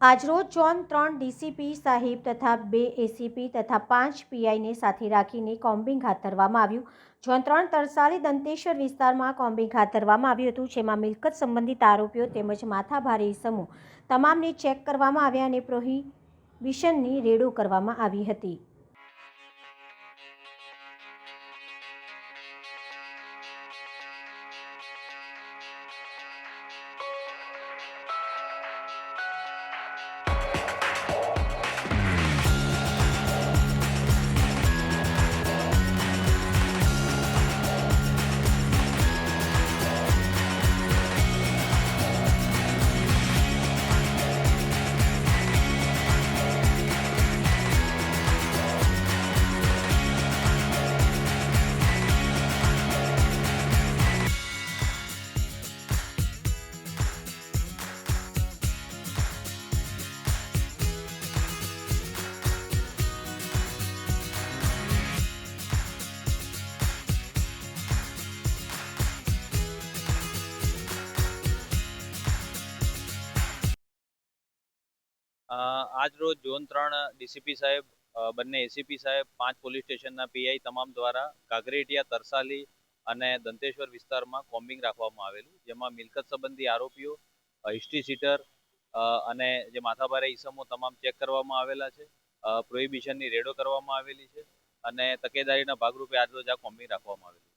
આજરોજ zone 3 DCP સાહેબ તથા 2 એસીપી તથા 5 પીઆઈને સાથે રાખીને કોમ્બિંગ હાથ ધરવામાં આવ્યું. ઝોન 3 તરસાલી દંતેશ્વર વિસ્તારમાં કોમ્બિંગ હાથ ધરવામાં આવ્યું હતું, જેમાં મિલકત સંબંધિત આરોપીઓ તેમજ માથાભારે ઇસમો તમામને ચેક કરવામાં આવ્યા અને પ્રોહિબિશનની રેડો કરવામાં આવી હતી. આજ રોજ ઝોન 3 ડીસીપી સાહેબ, બંને એસીપી સાહેબ, 5 પોલીસ સ્ટેશનના પીઆઈ તમામ દ્વારા કાગરેટિયા, તરસાલી અને દંતેશ્વર વિસ્તારમાં કોમ્બિંગ રાખવામાં આવેલું, જેમાં મિલકત સંબંધી આરોપીઓ, હિસ્ટ્રી સીટર અને જે માથાભારે ઈસમો તમામ ચેક કરવામાં આવેલા છે. પ્રોહિબિશનની રેડો કરવામાં આવેલી છે અને તકેદારીના ભાગરૂપે આજ રોજ આ કોમ્બિંગ રાખવામાં આવેલું.